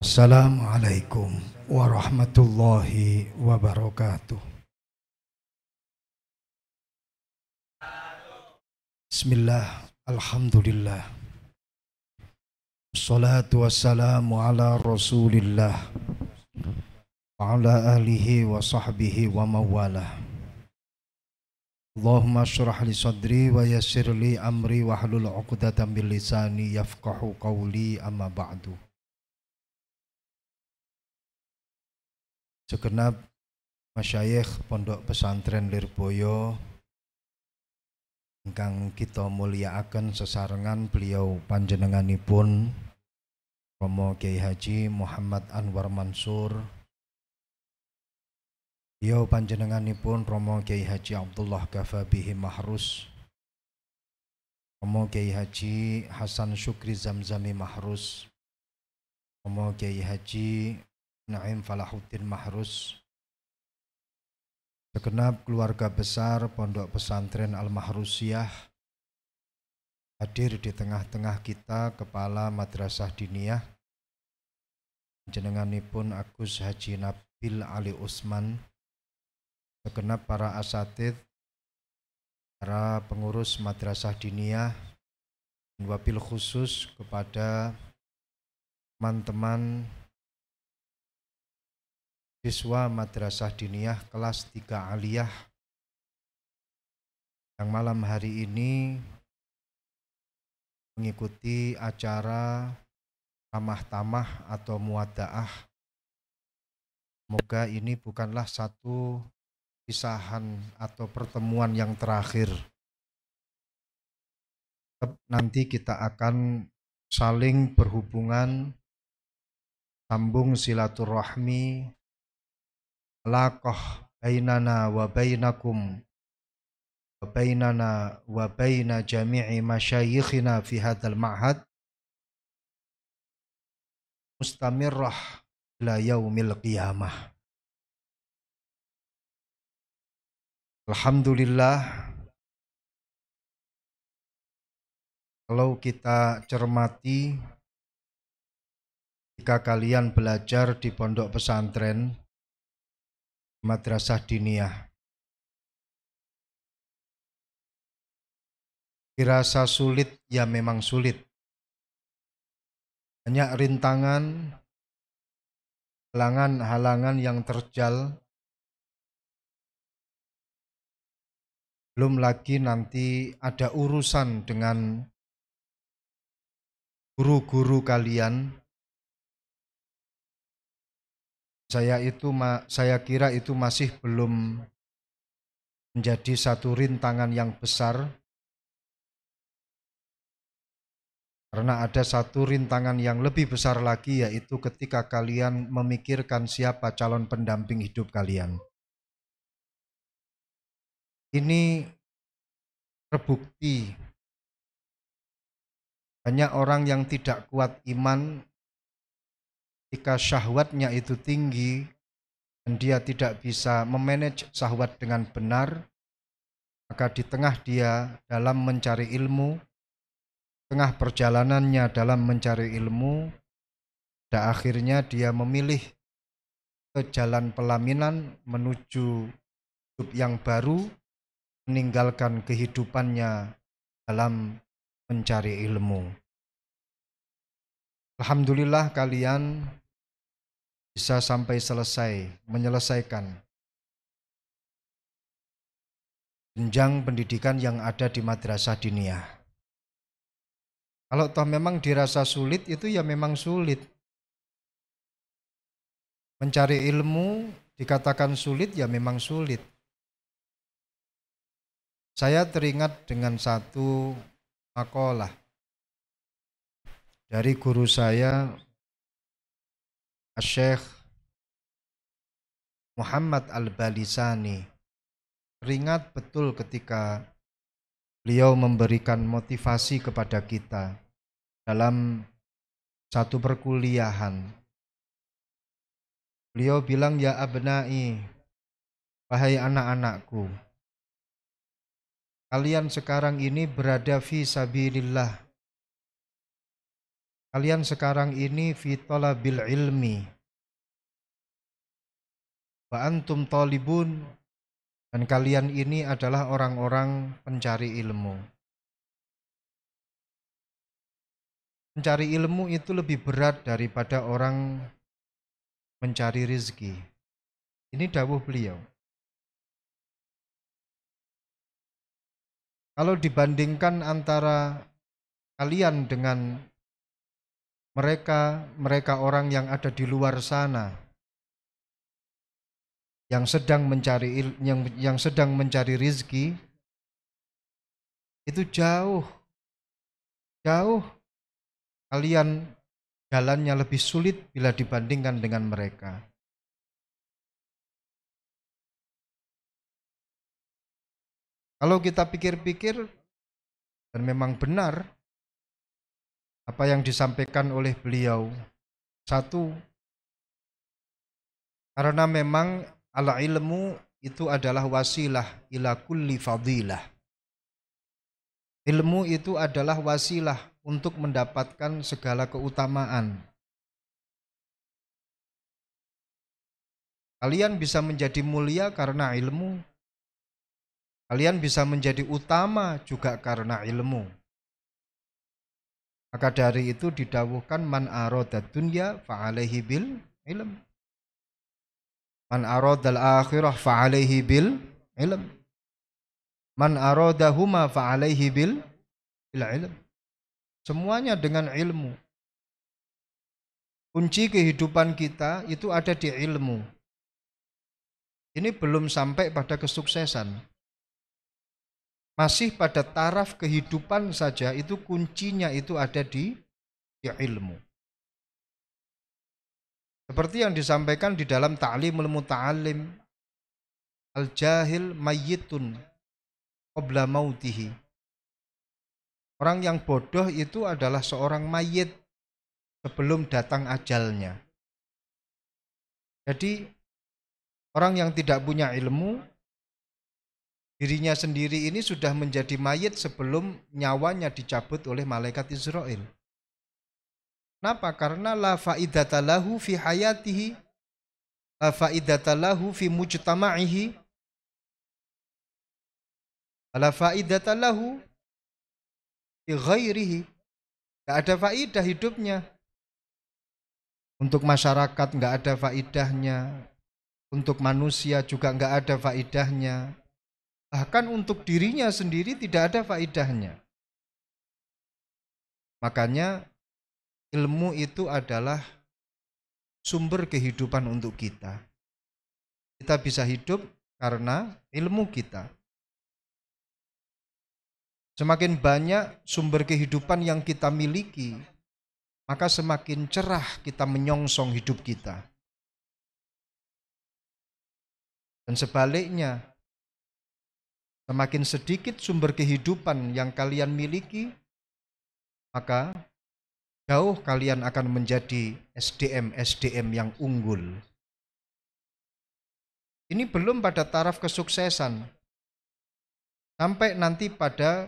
Assalamualaikum warahmatullahi wabarakatuh. Bismillah, alhamdulillah. Assalatu wassalamu ala rasulillah wa ala alihi wa sahbihi wa mawalah. Allahumma syrah li sadri wa yassir li amri wa hlul 'uqdatam min lisani yafqahu qawli, amma ba'du. Segenap masyayikh Pondok Pesantren Lirboyo ingkang kita mulyakaken sesarengan beliau panjenenganipun Romo Kyai Haji Muhammad Anwar Mansur, beliau panjenenganipun Romo Kyai Haji Abdullah Gafabihi Mahrus, Romo Kyai Haji Hasan Syukri Zamzami Mahrus, Romo Kyai Haji Naim Falahuddin Mahrus, segenap keluarga besar Pondok Pesantren Al-Mahrusiyah, hadir di tengah-tengah kita Kepala Madrasah Diniyah jenenganipun Agus Haji Nabil Ali Usman, segenap para asatidz, para pengurus Madrasah Diniyah, dan wabil khusus kepada teman-teman siswa Madrasah Diniyah kelas 3 Aliyah yang malam hari ini mengikuti acara tamah-tamah atau muwada'ah. Semoga ini bukanlah satu pisahan atau pertemuan yang terakhir. Nanti kita akan saling berhubungan, sambung silaturahmi, alaqah bainana wa bainakum wa bainana wa baina jami'i masyayikhina fi hadzal ma'had mustamirrah ila yaumil qiyamah. Alhamdulillah, kalau kita cermati, jika kalian belajar di pondok pesantren Madrasah Diniyah, dirasa sulit, ya memang sulit. Banyak rintangan, halangan-halangan yang terjal. Belum lagi nanti ada urusan dengan guru-guru kalian. Saya kira itu masih belum menjadi satu rintangan yang besar, karena ada satu rintangan yang lebih besar lagi, yaitu ketika kalian memikirkan siapa calon pendamping hidup kalian. Ini terbukti banyak orang yang tidak kuat iman ketika syahwatnya itu tinggi dan dia tidak bisa memanage syahwat dengan benar, maka di tengah dia dalam mencari ilmu, tengah perjalanannya dalam mencari ilmu, pada akhirnya dia memilih ke jalan pelaminan menuju hidup yang baru, meninggalkan kehidupannya dalam mencari ilmu. Alhamdulillah kalian bisa sampai selesai menyelesaikan jenjang pendidikan yang ada di Madrasah Diniyah. Kalau toh memang dirasa sulit, itu ya memang sulit. Mencari ilmu dikatakan sulit, ya memang sulit. Saya teringat dengan satu makalah dari guru saya, Syekh Muhammad Al-Balisani. Teringat betul ketika beliau memberikan motivasi kepada kita dalam satu perkuliahan. Beliau bilang, ya abnai, wahai anak-anakku, kalian sekarang ini berada fi sabilillah, kalian sekarang ini fi talabil ilmi wa antum talibun, dan kalian ini adalah orang-orang pencari ilmu. Mencari ilmu itu lebih berat daripada orang mencari rizki. Ini dawuh beliau. Kalau dibandingkan antara kalian dengan mereka orang yang ada di luar sana, yang sedang mencari rizki, itu jauh kalian jalannya lebih sulit bila dibandingkan dengan mereka. Kalau kita pikir-pikir, dan memang benar apa yang disampaikan oleh beliau. Satu, karena memang al-ilmu itu adalah wasilah ila kulli fadilah. Ilmu itu adalah wasilah untuk mendapatkan segala keutamaan. Kalian bisa menjadi mulia karena ilmu. Kalian bisa menjadi utama juga karena ilmu. Maka dari itu didawuhkan man arada dunya fa'alaihi bil ilm. Man aradal akhirah fa'alaihi bil ilm. Man aradahuma fa'alaihi bil ilm. Semuanya dengan ilmu. Kunci kehidupan kita itu ada di ilmu. Ini belum sampai pada kesuksesan. Masih pada taraf kehidupan saja, itu kuncinya itu ada di ilmu. Seperti yang disampaikan di dalam Ta'limul Muta'allim, al-jahil mayyitun qabla mautihi. Orang yang bodoh itu adalah seorang mayit sebelum datang ajalnya. Jadi orang yang tidak punya ilmu, dirinya sendiri ini sudah menjadi mayit sebelum nyawanya dicabut oleh malaikat Israel. Kenapa? Karena la faidata lahu fi hayatihi, la faidata lahu fi mujtama'ihi, la faidata lahu fi ghairihi. Gak ada faidah hidupnya. Untuk masyarakat gak ada faidahnya, untuk manusia juga gak ada faidahnya. Bahkan untuk dirinya sendiri tidak ada faidahnya. Makanya ilmu itu adalah sumber kehidupan untuk kita. Kita bisa hidup karena ilmu kita. Semakin banyak sumber kehidupan yang kita miliki, maka semakin cerah kita menyongsong hidup kita. Dan sebaliknya, semakin sedikit sumber kehidupan yang kalian miliki, maka jauh kalian akan menjadi SDM yang unggul. Ini belum pada taraf kesuksesan. Sampai nanti pada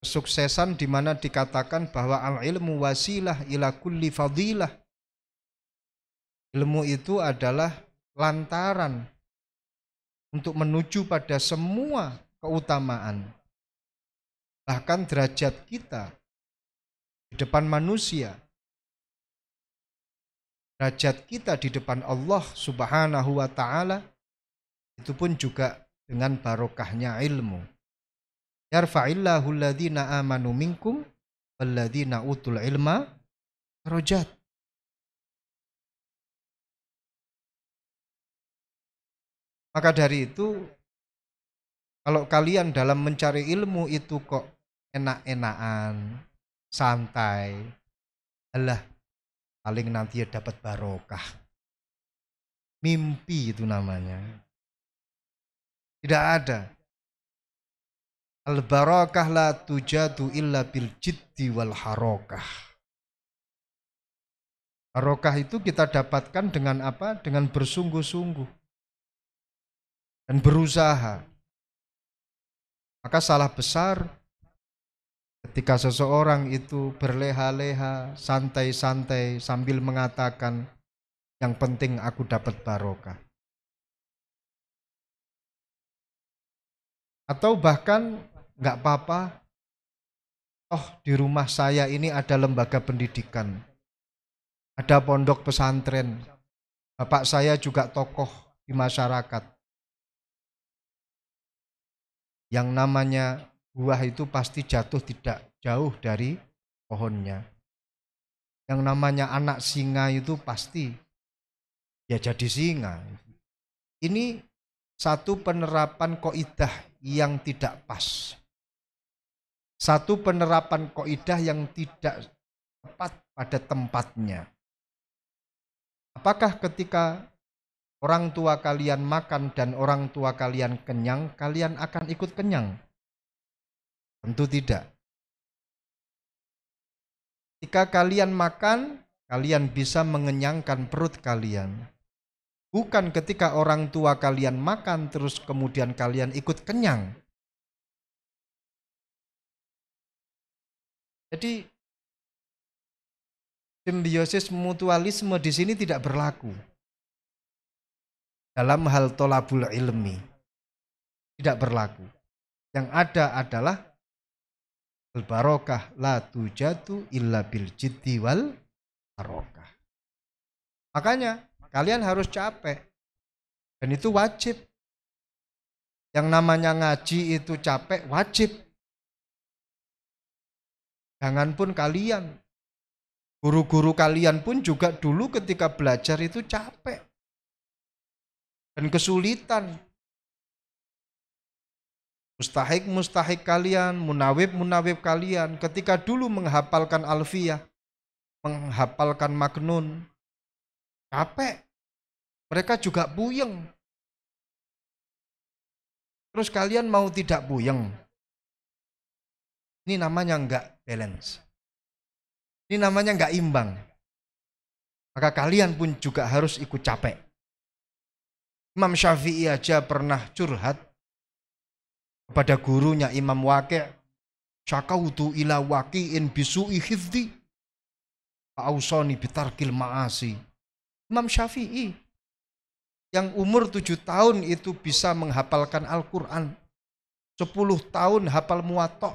kesuksesan di mana dikatakan bahwa al-ilmu wasilah ila kulli fadilah. Ilmu itu adalah lantaran untuk menuju pada semua keutamaan. Bahkan derajat kita di depan manusia, derajat kita di depan Allah Subhanahu wa ta'ala, itu pun juga dengan barokahnya ilmu. Yarfa'illahu alladhina amanu minkum walladhina utul ilma darajat. Maka dari itu, kalau kalian dalam mencari ilmu itu kok enak-enakan, santai, alah paling nanti ya dapat barokah. Mimpi itu namanya. Tidak ada. Al-barakah la tujadu illa bil jiddi wal harokah. Barokah itu kita dapatkan dengan apa? Dengan bersungguh-sungguh dan berusaha. Maka salah besar Ketika seseorang itu berleha-leha, santai-santai sambil mengatakan, yang penting aku dapat barokah. Atau bahkan nggak apa-apa, oh di rumah saya ini ada lembaga pendidikan, ada pondok pesantren, bapak saya juga tokoh di masyarakat. Yang namanya buah itu pasti jatuh tidak jauh dari pohonnya. Yang namanya anak singa itu pasti ya jadi singa. Ini satu penerapan kaidah yang tidak pas. Satu penerapan kaidah yang tidak tepat pada tempatnya. Apakah ketika orang tua kalian makan dan orang tua kalian kenyang, kalian akan ikut kenyang? Tentu tidak. Jika kalian makan, kalian bisa mengenyangkan perut kalian. Bukan ketika orang tua kalian makan terus kemudian kalian ikut kenyang. Jadi simbiosis mutualisme di sini tidak berlaku. Dalam hal tolabul ilmi tidak berlaku. Yang ada adalah al-barokah la tujatu illa bil jiddi wal barokah. Makanya kalian harus capek. Dan itu wajib. Yang namanya ngaji itu capek, wajib. Janganpun kalian, guru-guru kalian pun juga dulu ketika belajar itu capek dan kesulitan. Mustahik kalian, munawib kalian ketika dulu menghafalkan alfiyah, menghafalkan maknun, capek. Mereka juga puyeng. Terus kalian mau tidak puyeng? Ini namanya enggak balance. Ini namanya enggak imbang. Maka kalian pun juga harus ikut capek. Imam Syafi'i aja pernah curhat kepada gurunya Imam Waqi', syakautu ila waqi'in bisu'i hifdzi fa'ausani bitarkil ma'asi. Imam Syafi'i yang umur 7 tahun itu bisa menghafalkan Al-Quran, 10 tahun hafal Muwatta'.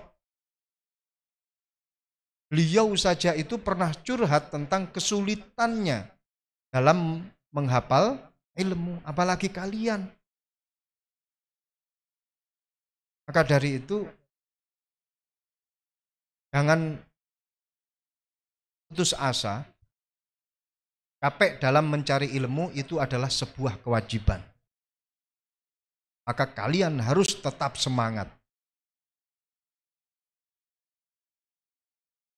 Beliau saja itu pernah curhat tentang kesulitannya dalam menghafal ilmu, apalagi kalian. Maka dari itu jangan putus asa. Capek dalam mencari ilmu itu adalah sebuah kewajiban. Maka kalian harus tetap semangat.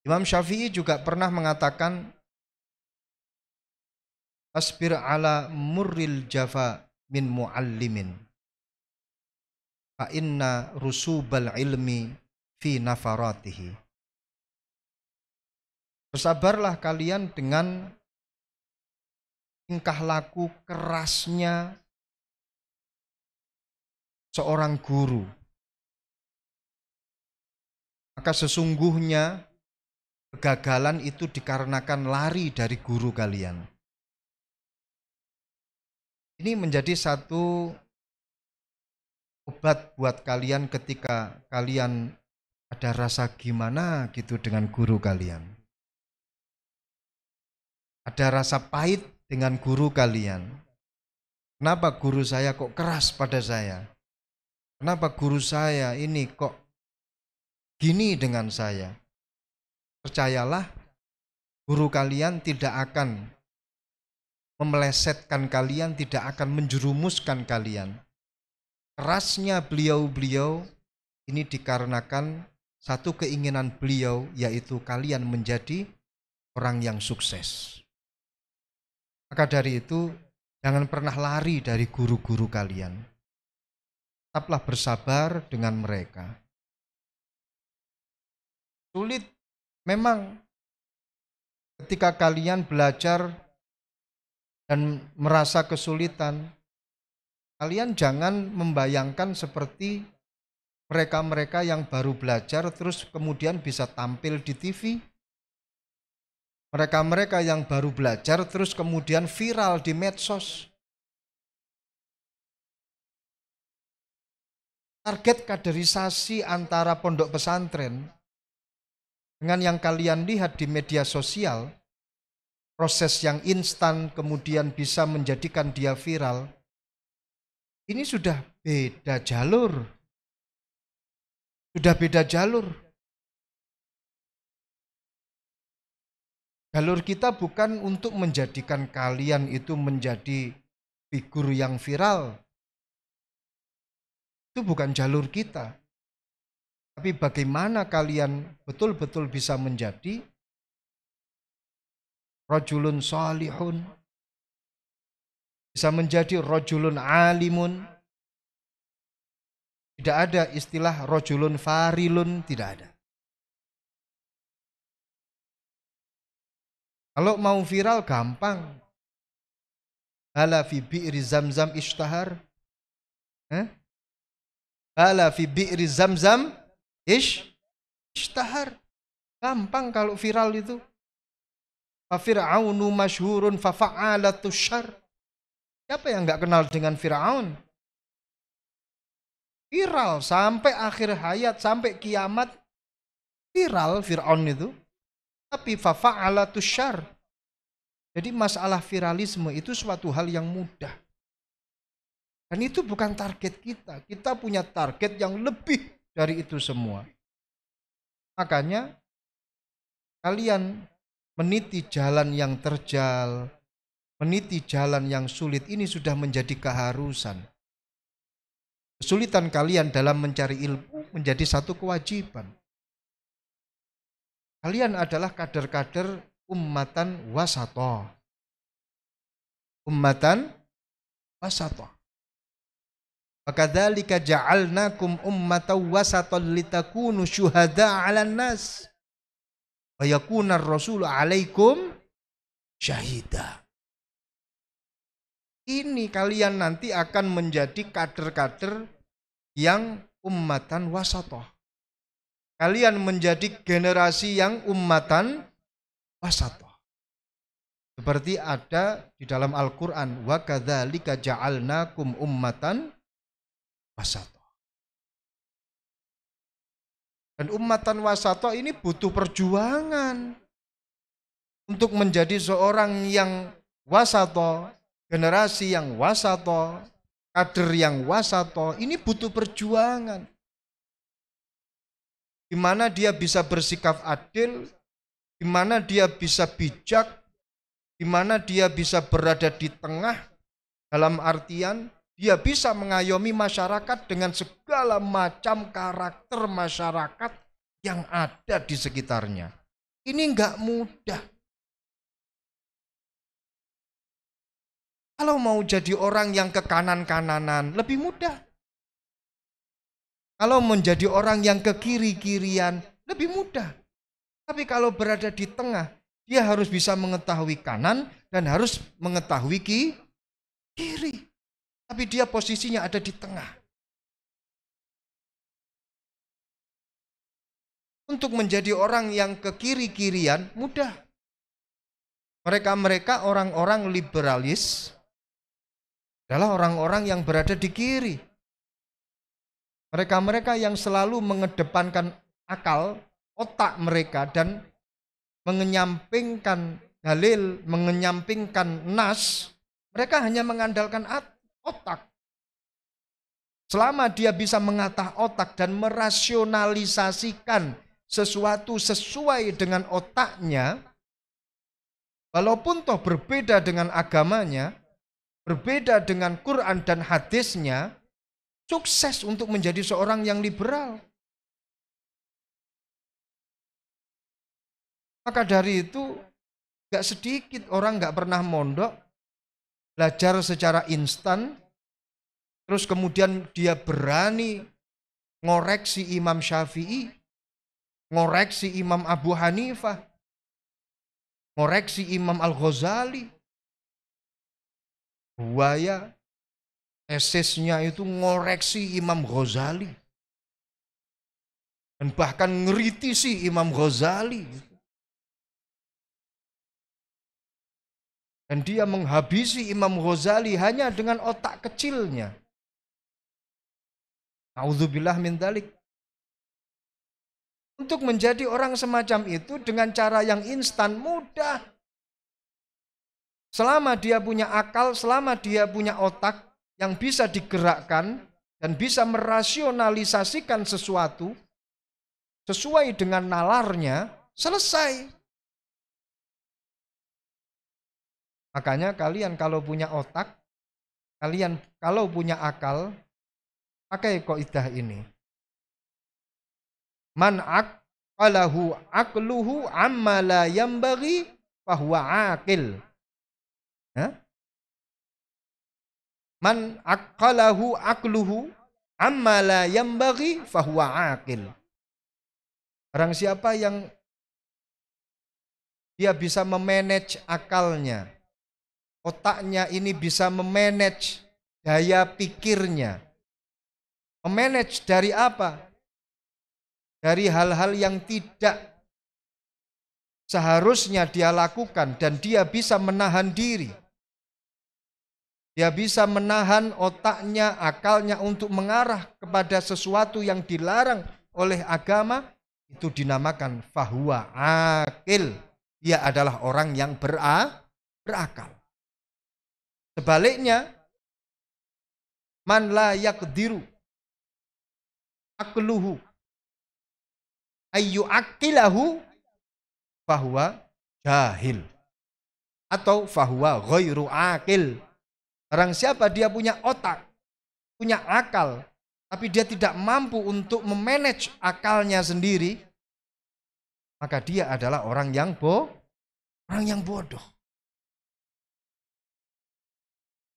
Imam Syafi'i juga pernah mengatakan, asbir ala murril jafa min muallimin fa inna rusubal ilmi fi nafaratihi. Bersabarlah kalian dengan tingkah laku kerasnya seorang guru. Maka sesungguhnya kegagalan itu dikarenakan lari dari guru kalian. Ini menjadi satu obat buat kalian ketika kalian ada rasa gimana gitu dengan guru kalian. Ada rasa pahit dengan guru kalian. Kenapa guru saya kok keras pada saya? Kenapa guru saya ini kok gini dengan saya? Percayalah, guru kalian tidak akan memelesetkan kalian, tidak akan menjerumuskan kalian. Kerasnya beliau-beliau ini dikarenakan satu keinginan beliau, yaitu kalian menjadi orang yang sukses. Maka dari itu, jangan pernah lari dari guru-guru kalian. Tetaplah bersabar dengan mereka. Sulit memang ketika kalian belajar dan merasa kesulitan, kalian jangan membayangkan seperti Mereka-mereka yang baru belajar terus kemudian bisa tampil di TV. Mereka-mereka yang baru belajar terus kemudian viral di medsos. Target kaderisasi antara pondok pesantren dengan yang kalian lihat di media sosial, proses yang instan kemudian bisa menjadikan dia viral, ini sudah beda jalur. Sudah beda jalur. Jalur kita bukan untuk menjadikan kalian itu menjadi figur yang viral. Itu bukan jalur kita. Tapi bagaimana kalian betul-betul bisa menjadi rajulun salihun, bisa menjadi rajulun alimun. Tidak ada istilah rajulun farilun, tidak ada. Kalau mau viral gampang. Ala fi bi'ri zamzam ishtahar. Ala fi bi'ri zamzam ishtahar. Gampang kalau viral itu. Fa fir'aunu masyhurun fa fa'alatu syarr. Siapa yang enggak kenal dengan Firaun? Viral sampai akhir hayat, sampai kiamat. Viral Firaun itu. Tapi fa fa'alatu syarr. Jadi masalah viralisme itu suatu hal yang mudah. Dan itu bukan target kita. Kita punya target yang lebih dari itu semua. Makanya kalian meniti jalan yang terjal, meniti jalan yang sulit, ini sudah menjadi keharusan. Kesulitan kalian dalam mencari ilmu menjadi satu kewajiban. Kalian adalah kader-kader ummatan wasatoh. Ummatan wasatoh. Wakadzalika ja'alnakum ummatan wasatan litakunu syuhada 'alan nas wa yakuna ar-rasulu 'alaikum syahida. Ini kalian nanti akan menjadi kader-kader yang ummatan wasatoh. Kalian menjadi generasi yang ummatan wasatoh. Seperti ada di dalam Al-Quran, wa kadzalika ja'alnakum ummatan wasatoh. Dan ummatan wasatoh ini butuh perjuangan untuk menjadi seorang yang wasatoh, generasi yang wasatoh, kader yang wasatoh. Ini butuh perjuangan. Di mana dia bisa bersikap adil, di mana dia bisa bijak, di mana dia bisa berada di tengah, dalam artian dia bisa mengayomi masyarakat dengan segala macam karakter masyarakat yang ada di sekitarnya. Ini enggak mudah. Kalau mau jadi orang yang ke kanan-kananan, lebih mudah. Kalau menjadi orang yang ke kiri-kirian, lebih mudah. Tapi kalau berada di tengah, dia harus bisa mengetahui kanan dan harus mengetahui kiri. Tapi dia posisinya ada di tengah. Untuk menjadi orang yang ke kiri-kirian, mudah. Mereka-mereka orang-orang liberalis adalah orang-orang yang berada di kiri. Mereka-mereka yang selalu mengedepankan akal, otak mereka dan mengenyampingkan dalil, mengenyampingkan nas, mereka hanya mengandalkan otak. Selama dia bisa mengatah otak dan merasionalisasikan sesuatu sesuai dengan otaknya, walaupun toh berbeda dengan agamanya, berbeda dengan Quran dan hadisnya, sukses untuk menjadi seorang yang liberal. Maka dari itu gak sedikit orang gak pernah mondok, belajar secara instan, terus kemudian dia berani ngoreksi Imam Syafi'i, ngoreksi Imam Abu Hanifah, ngoreksi Imam Al-Ghazali. Buaya tesisnya itu ngoreksi Imam Ghazali. dan bahkan ngeritisi Imam Ghazali. Dan dia menghabisi Imam Ghazali hanya dengan otak kecilnya. A'udzubillah min dzalik. Untuk menjadi orang semacam itu dengan cara yang instan mudah. Selama dia punya akal, selama dia punya otak yang bisa digerakkan dan bisa merasionalisasikan sesuatu sesuai dengan nalarnya, selesai. Makanya kalian kalau punya otak, kalian kalau punya akal, pakai kaidah ini. Man aqalahu aqluhu amma la yambaghi fahuwa aqil. Man aqalahu aqluhu amma la yambaghi fahuwa aqil. Barang siapa yang dia bisa memanage akalnya, otaknya ini bisa memanage daya pikirnya. Memanage dari apa? Dari hal-hal yang tidak seharusnya dia lakukan dan dia bisa menahan diri. Dia bisa menahan otaknya, akalnya untuk mengarah kepada sesuatu yang dilarang oleh agama, itu dinamakan fahuwa akil. Dia adalah orang yang berakal. Sebaliknya, man la yaqdiru aqluhu ayyu aqilahu fahuwa jahil atau fahuwa ghairu aqil. Orang siapa dia punya otak, punya akal, tapi dia tidak mampu untuk memanage akalnya sendiri, maka dia adalah orang yang bodoh.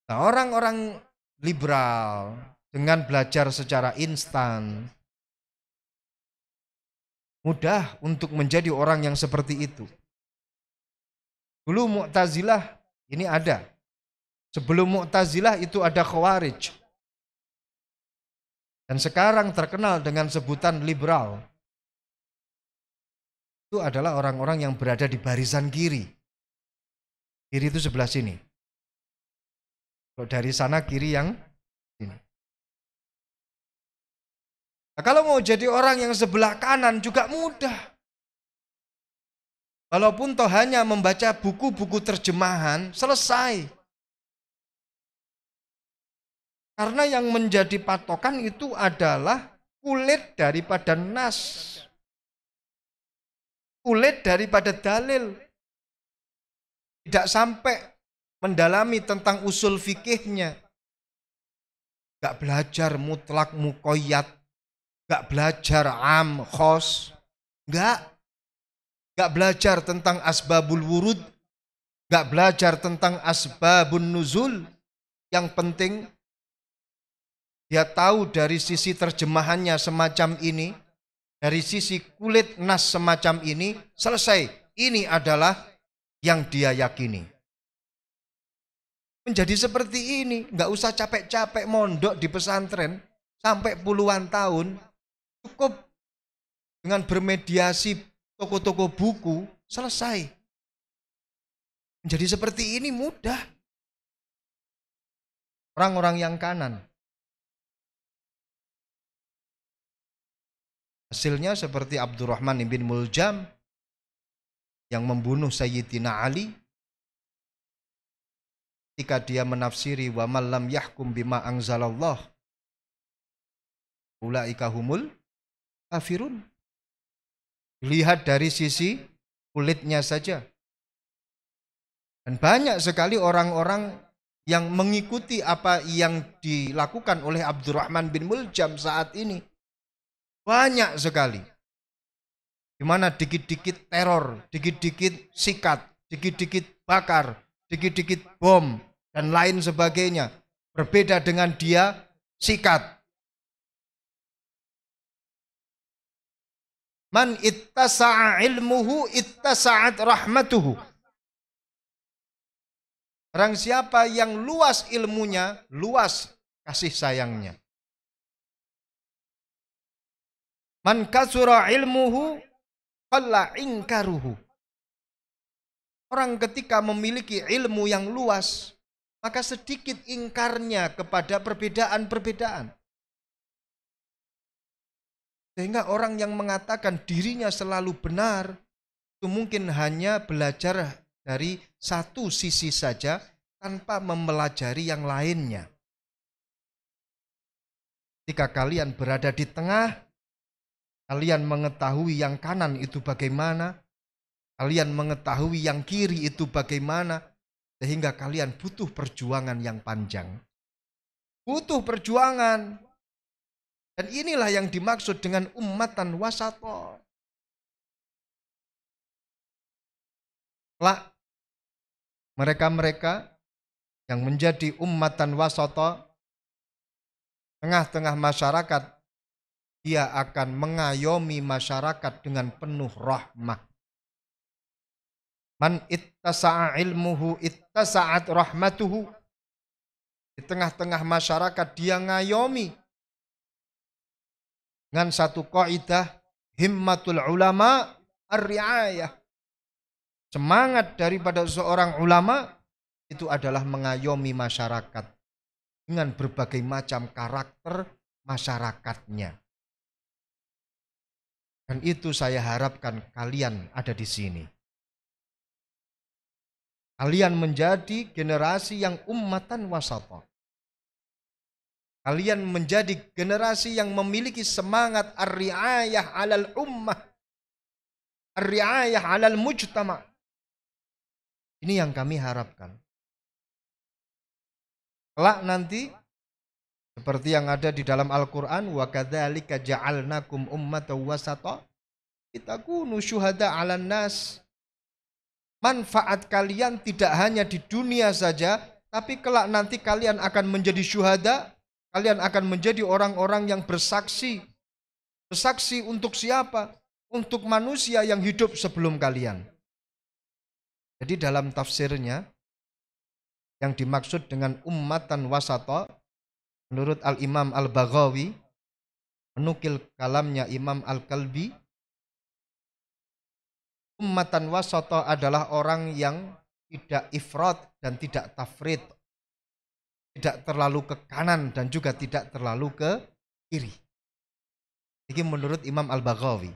Nah, orang-orang liberal dengan belajar secara instan mudah untuk menjadi orang yang seperti itu. Dulu Mu'tazilah ini ada. Sebelum Mu'tazilah itu ada Khawarij. Dan sekarang terkenal dengan sebutan liberal. Itu adalah orang-orang yang berada di barisan kiri. Kiri itu sebelah sini. Kalau dari sana kiri yang sini. Nah, kalau mau jadi orang yang sebelah kanan juga mudah. Walaupun toh hanya membaca buku-buku terjemahan, selesai. Karena yang menjadi patokan itu adalah kulit daripada nas. Kulit daripada dalil. Tidak sampai mendalami tentang usul fikihnya. Gak belajar mutlak muqayyad. Gak belajar am, khos. Gak belajar tentang asbabul wurud. Gak belajar tentang asbabun nuzul. Yang penting dia tahu dari sisi terjemahannya semacam ini, dari sisi kulit nas semacam ini, selesai. Ini adalah yang dia yakini. Menjadi seperti ini, nggak usah capek-capek mondok di pesantren sampai puluhan tahun, cukup dengan bermediasi toko-toko buku, selesai. Menjadi seperti ini mudah. Orang-orang yang kanan. Hasilnya seperti Abdurrahman bin Muljam yang membunuh Sayyidina Ali ketika dia menafsiri wa man lam yahkum bima anzalallah ulaika humul kafirun. Lihat dari sisi kulitnya saja. Dan banyak sekali orang-orang yang mengikuti apa yang dilakukan oleh Abdurrahman bin Muljam saat ini. Banyak sekali. Di mana dikit-dikit teror, dikit-dikit sikat, dikit-dikit bakar, dikit-dikit bom, dan lain sebagainya. Berbeda dengan dia, sikat. Man ittasa'a ilmuhu ittasa'at rahmatuhu. Orang siapa yang luas ilmunya, luas kasih sayangnya. Man kasura ilmuhu qalla inkaruhu. Orang ketika memiliki ilmu yang luas, maka sedikit ingkarnya kepada perbedaan-perbedaan. Sehingga orang yang mengatakan dirinya selalu benar, itu mungkin hanya belajar dari satu sisi saja tanpa mempelajari yang lainnya. Jika kalian berada di tengah, kalian mengetahui yang kanan itu bagaimana, kalian mengetahui yang kiri itu bagaimana, sehingga kalian butuh perjuangan yang panjang. Butuh perjuangan. Dan inilah yang dimaksud dengan ummatan wasata. Mereka-mereka yang menjadi ummatan wasata, tengah-tengah masyarakat, dia akan mengayomi masyarakat dengan penuh rahmah. Man ittasa'a ilmuhu ittasa'at rahmatuhu. Di tengah-tengah masyarakat dia ngayomi dengan satu kaidah, himmatul ulama ar-riayah. Semangat daripada seorang ulama itu adalah mengayomi masyarakat dengan berbagai macam karakter masyarakatnya. Dan itu saya harapkan kalian ada di sini. Kalian menjadi generasi yang ummatan wasata. Kalian menjadi generasi yang memiliki semangat ar-riayah 'alal ummah, ar-riayah 'alal mujtama'. Ini yang kami harapkan. Kelak nanti seperti yang ada di dalam Al-Qur'an, wa kadzalika ja'alnakum ummatan wasata litakunu syuhada 'alan nas. Manfaat kalian tidak hanya di dunia saja, tapi kelak nanti kalian akan menjadi syuhada, kalian akan menjadi orang-orang yang bersaksi. Bersaksi untuk siapa? Untuk manusia yang hidup sebelum kalian. Jadi dalam tafsirnya, yang dimaksud dengan ummatan wasata, menurut Al-Imam Al-Baghawi, menukil kalamnya Imam Al-Kalbi, ummatan wasata adalah orang yang tidak ifrat dan tidak tafrit. Tidak terlalu ke kanan dan juga tidak terlalu ke kiri. Ini menurut Imam Al-Baghawi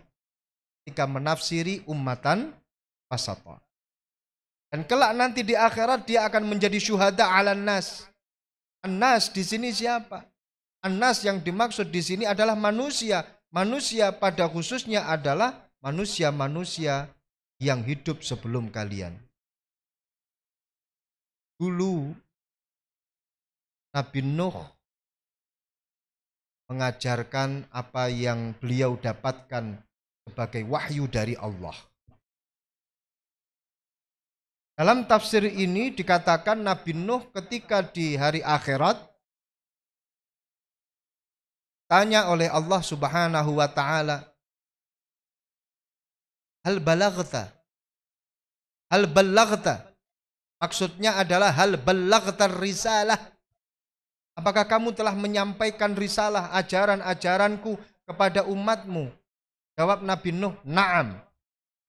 ketika menafsiri ummatan wasata. Dan kelak nanti di akhirat dia akan menjadi syuhada 'alan nas. An-nas di sini siapa? An-nas yang dimaksud di sini adalah manusia. Manusia pada khususnya adalah manusia-manusia yang hidup sebelum kalian. Dulu Nabi Nuh mengajarkan apa yang beliau dapatkan sebagai wahyu dari Allah. Dalam tafsir ini dikatakan Nabi Nuh ketika di hari akhirat tanya oleh Allah Subhanahu wa taala, hal balaghta? Hal balaghta? Maksudnya adalah hal balaghta risalah? Apakah kamu telah menyampaikan risalah ajaran-ajaranku kepada umatmu? Jawab Nabi Nuh, na'am.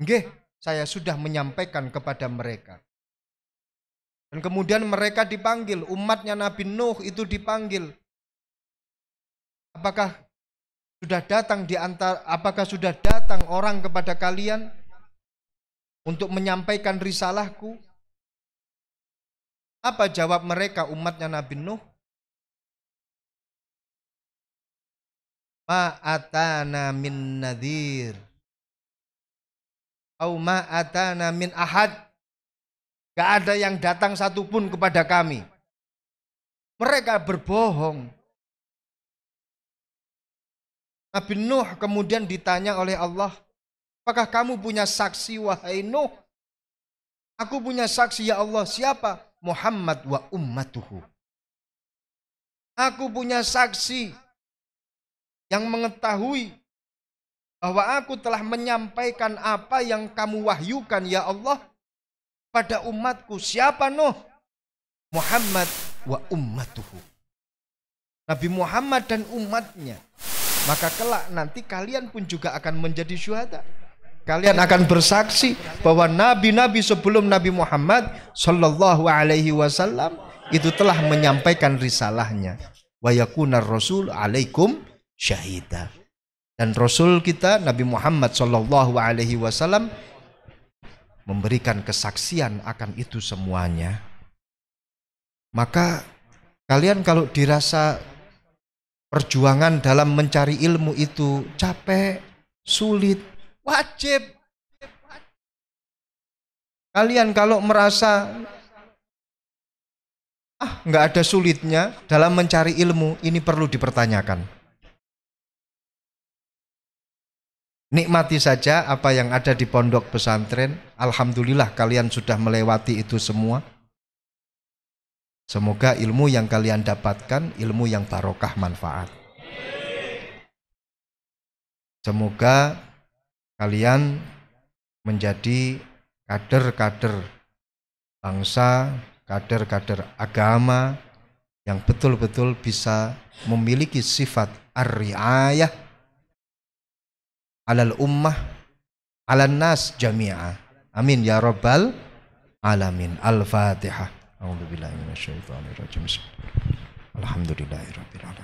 Nggih, saya sudah menyampaikan kepada mereka. Dan kemudian mereka dipanggil, umatnya Nabi Nuh itu dipanggil. Apakah sudah datang orang kepada kalian untuk menyampaikan risalahku? Apa jawab mereka umatnya Nabi Nuh? Ma atana min nadhir. Au ma atana min ahad. Gak ada yang datang satupun kepada kami. Mereka berbohong. Nabi Nuh kemudian ditanya oleh Allah, apakah kamu punya saksi wahai Nuh? Aku punya saksi ya Allah. Siapa? Muhammad wa ummatuhu. Aku punya saksi yang mengetahui bahwa aku telah menyampaikan apa yang kamu wahyukan ya Allah pada umatku. Siapa Nuh? Muhammad wa ummatuhu. Nabi Muhammad dan umatnya. maka kelak nanti kalian pun juga akan menjadi syuhada. Kalian akan bersaksi bahwa nabi-nabi sebelum Nabi Muhammad sallallahu alaihi wasallam itu telah menyampaikan risalahnya. Wa yakunar rasul alaikum syahida. Dan Rasul kita Nabi Muhammad sallallahu alaihi wasallam memberikan kesaksian akan itu semuanya. Maka kalian kalau dirasa perjuangan dalam mencari ilmu itu capek, sulit, wajib. Kalian kalau merasa nggak ada sulitnya dalam mencari ilmu, ini perlu dipertanyakan. Nikmati saja apa yang ada di pondok pesantren. Alhamdulillah kalian sudah melewati itu semua. Semoga ilmu yang kalian dapatkan ilmu yang barokah manfaat. Semoga kalian menjadi kader-kader bangsa, kader-kader agama yang betul-betul bisa memiliki sifat ar-riayah alal ummah alan nas jami'ah. Amin ya rabbal alamin. Al-Fatihah. A'udzubillahi minasyaitonirrajim. Alhamdulillahirabbil alamin.